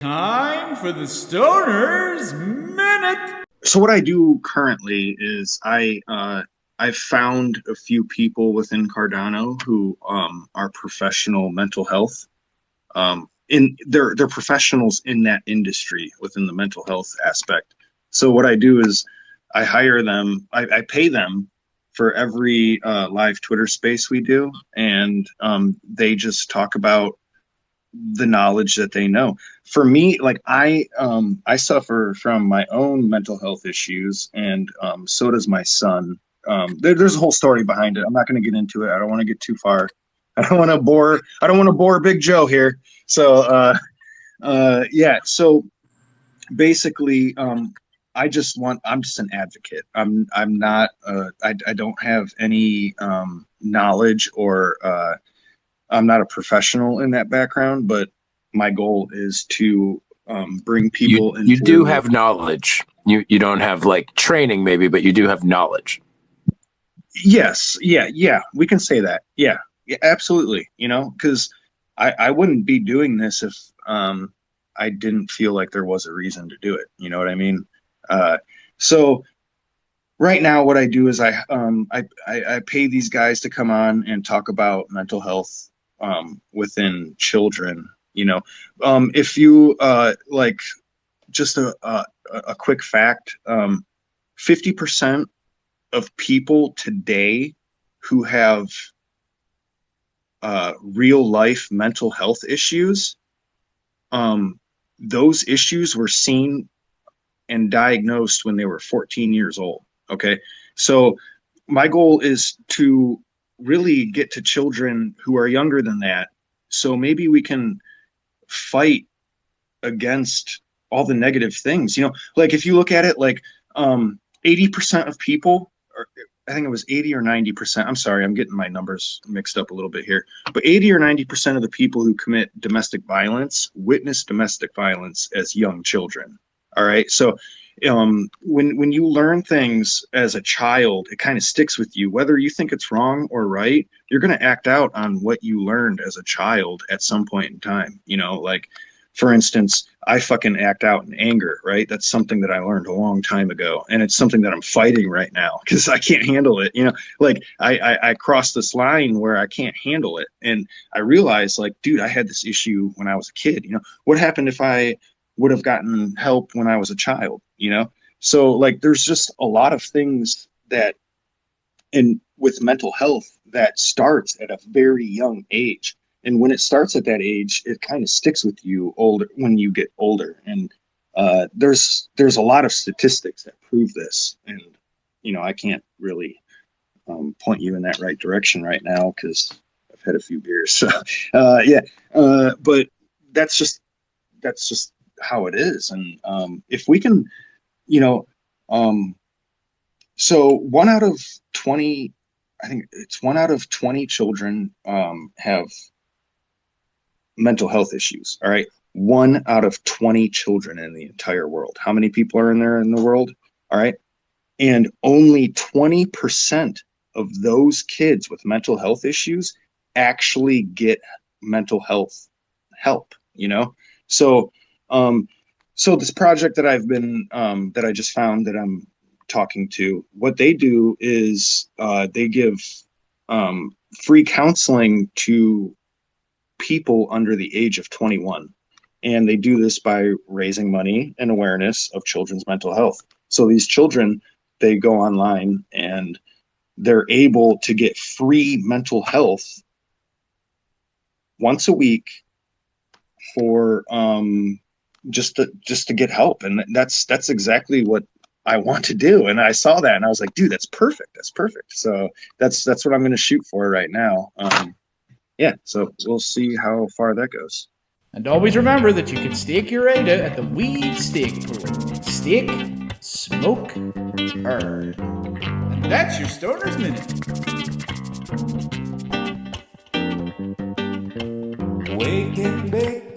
Time for the Stoner's Minute. So what I do currently is I've found a few people within Cardano who are professional mental health. In they're professionals in that industry within the mental health aspect. So what I do is I hire them, I pay them for every live Twitter space we do, and they just talk about the knowledge that they know. For me, like I suffer from my own mental health issues, and so does my son. There's a whole story behind it. I'm not going to get into it. I don't want to get too far. I don't want to bore. I don't want to bore Big Joe here. So yeah. So basically, I'm just an advocate. I'm not. I don't have any knowledge or I'm not a professional in that background, but my goal is to bring people You do into. have knowledge. You don't have like training maybe, but you do have knowledge. Yes, yeah, we can say that. Yeah, absolutely. Because I wouldn't be doing this if I didn't feel like there was a reason to do it. You know what I mean? So right now, what I do is I pay these guys to come on and talk about mental health within children. If you like, just a quick fact, 50% of people today who have real life mental health issues, those issues were seen and diagnosed when they were 14 years old. Okay. So my goal is to really get to children who are younger than that. So maybe we can fight against all the negative things. Like if you look at it, like 80% of people, or I think it was 80 or 90%. I'm sorry, I'm getting my numbers mixed up a little bit here. But 80 or 90% of the people who commit domestic violence witness domestic violence as young children. All right. So when you learn things as a child, it kind of sticks with you. Whether you think it's wrong or right, you're going to act out on what you learned as a child at some point in time. Like, for instance, I fucking act out in anger, right? That's something that I learned a long time ago. And it's something that I'm fighting right now because I can't handle it. Like I crossed this line where I can't handle it. And I realized, like, dude, I had this issue when I was a kid. What happened if I would have gotten help when I was a child? So like there's just a lot of things that with mental health that starts at a very young age. And when it starts at that age, it kind of sticks with you older when you get older. And there's a lot of statistics that prove this. And I can't really point you in that right direction right now because I've had a few beers. So yeah, but that's just how it is. And if we can, so 1 out of 20, I think it's 1 out of 20 children have mental health issues. All right. 1 out of 20 children in the entire world. How many people are in the world? All right. And only 20% of those kids with mental health issues actually get mental health help, So, so this project that that I just found that I'm talking to, what they do is they give free counseling to people under the age of 21. And they do this by raising money and awareness of children's mental health. So these children, they go online and they're able to get free mental health once a week for just to get help. And that's exactly what I want to do. And I saw that and I was like, dude, that's perfect. That's perfect. So that's what I'm going to shoot for right now. Yeah, so we'll see how far that goes. And always remember that you can stake your ADA at the Weed Stake Pool. Stake, smoke, earn. And that's your Stoner's Minute. Wake and bake